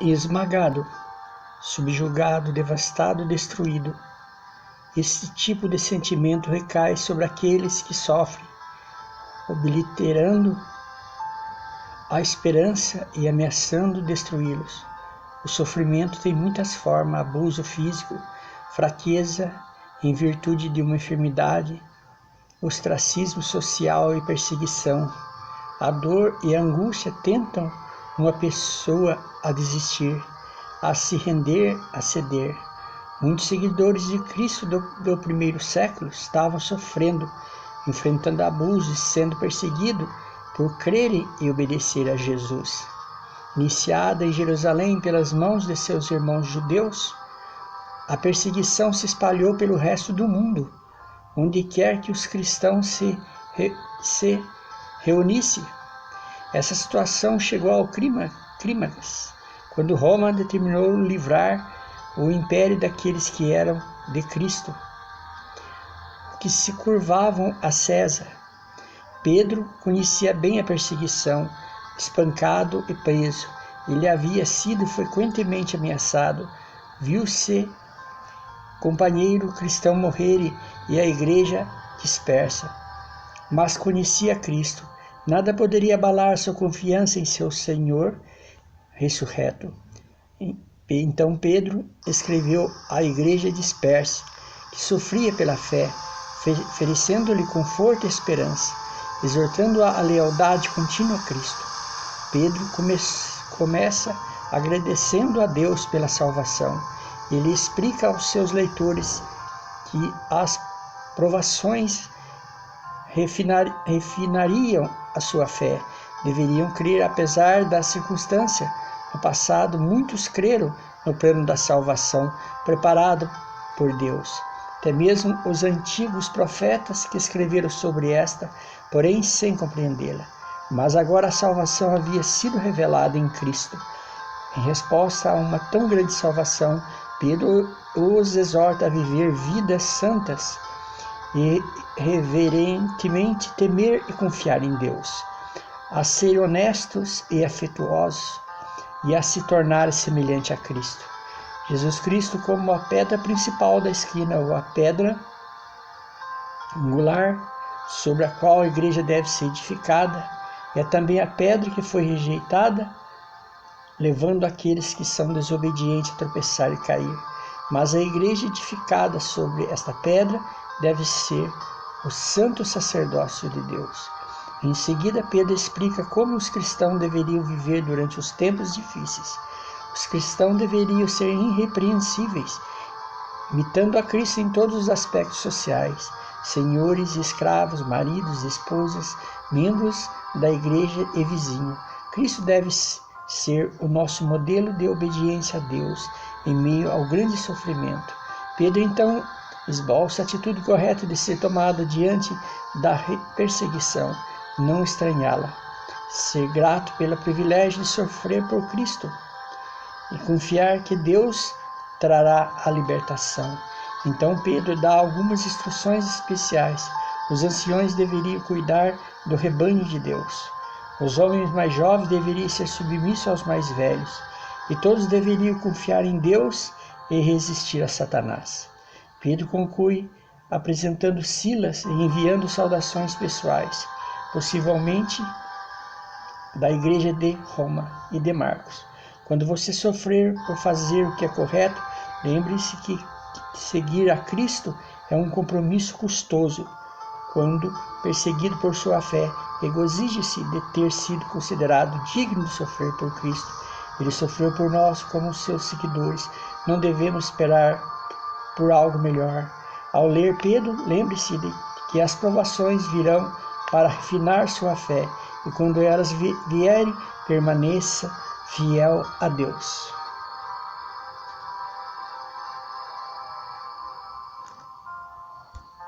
esmagado, subjugado, devastado, destruído. Esse tipo de sentimento recai sobre aqueles que sofrem, obliterando a esperança e ameaçando destruí-los. O sofrimento tem muitas formas: abuso físico, fraqueza em virtude de uma enfermidade, ostracismo social e perseguição. A dor e a angústia tentam uma pessoa a desistir, a se render, a ceder. Muitos seguidores de Cristo do primeiro século estavam sofrendo, enfrentando abusos e sendo perseguidos por crerem e obedecer a Jesus. Iniciada em Jerusalém pelas mãos de seus irmãos judeus, a perseguição se espalhou pelo resto do mundo, onde quer que os cristãos se reunissem. Essa situação chegou ao clímax, quando Roma determinou livrar o império daqueles que eram de Cristo, que se curvavam a César. Pedro conhecia bem a perseguição, espancado e preso. Ele havia sido frequentemente ameaçado, viu-se companheiro cristão morrer e a igreja dispersa. Mas conhecia Cristo. Nada poderia abalar sua confiança em seu Senhor ressurreto. Então Pedro escreveu à igreja dispersa, que sofria pela fé, oferecendo-lhe conforto e esperança, exortando-a à lealdade contínua a Cristo. Pedro começa agradecendo a Deus pela salvação. Ele explica aos seus leitores que as provações refinariam a sua fé. Deveriam crer apesar da circunstância. No passado, muitos creram no plano da salvação preparado por Deus. Até mesmo os antigos profetas que escreveram sobre esta, porém sem compreendê-la. Mas agora a salvação havia sido revelada em Cristo. Em resposta a uma tão grande salvação, Pedro os exorta a viver vidas santas e reverentemente temer e confiar em Deus, a ser honestos e afetuosos e a se tornar semelhante a Cristo. Jesus Cristo como a pedra principal da esquina, ou a pedra angular sobre a qual a igreja deve ser edificada, é também a pedra que foi rejeitada, levando aqueles que são desobedientes a tropeçar e cair. Mas a igreja edificada sobre esta pedra deve ser o santo sacerdócio de Deus. Em seguida, Pedro explica como os cristãos deveriam viver durante os tempos difíceis. Os cristãos deveriam ser irrepreensíveis, imitando a Cristo em todos os aspectos sociais, senhores e escravos, maridos e esposas, membros da igreja e vizinhos. Cristo deve ser o nosso modelo de obediência a Deus em meio ao grande sofrimento. Pedro então esboça a atitude correta de ser tomada diante da perseguição, não estranhá-la, ser grato pelo privilégio de sofrer por Cristo e confiar que Deus trará a libertação. Então Pedro dá algumas instruções especiais. Os anciões deveriam cuidar do rebanho de Deus. Os homens mais jovens deveriam ser submissos aos mais velhos. E todos deveriam confiar em Deus e resistir a Satanás. Pedro conclui apresentando Silas e enviando saudações pessoais, possivelmente da igreja de Roma e de Marcos. Quando você sofrer por fazer o que é correto, lembre-se que seguir a Cristo é um compromisso custoso. Quando perseguido por sua fé, regozije-se de ter sido considerado digno de sofrer por Cristo. Ele sofreu por nós como seus seguidores. Não devemos esperar por algo melhor. Ao ler Pedro, lembre-se de que as provações virão para refinar sua fé, e quando elas vierem, permaneça fiel a Deus.